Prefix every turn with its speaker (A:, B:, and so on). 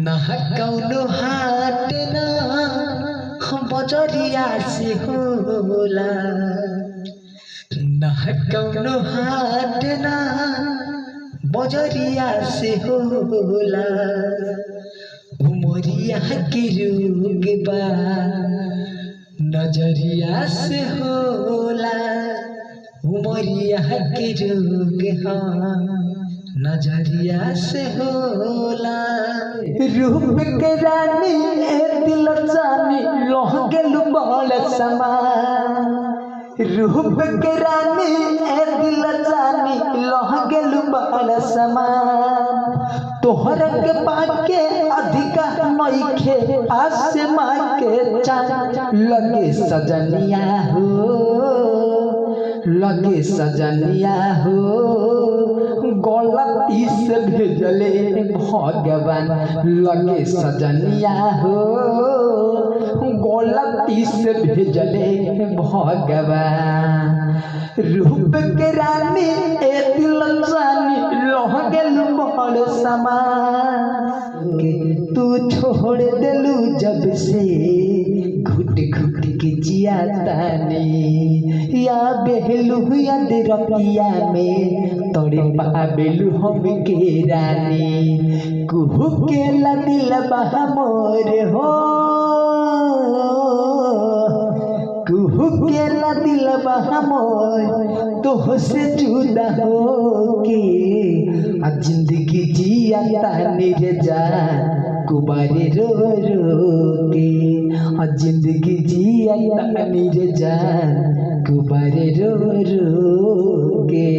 A: ना कौनो हाट ना बजरिया से होला, ना कौनो हाट ना बजरिया से होला। उमरिया के रोग बा नजरिया से होला, उमरिया के रोग नजरिया से होला। रूप के रानी दिल जानी लोह गेलु बड़ समा, रूप के रानी दिल जानी लोह गेलु बड़ समा। तोहर के पाके अधिका नइखे आसमां के चाँद लगे सजनिया हो, लगे सजनिया हो। गलती से भेजले भगवान लगे सजनिया हो, गलती से भेजले भगवान। रूप के रानी दिल जानी लोह गेलु बड़ समा के तू छोड़ देलू जब से घुट घुट के जिया तानी। या बेलू याद रतिया में तोरे पाबेलू हम के रानी। कुहू के दिल बहा मोर हो, कुहू के दिल बहा मोर तो से जुदा हो के। जिंदगी जिया तानी रे जान कुबारे रो रो के। जिंदगी जिया तानी रे जान कुबारे रो रो के।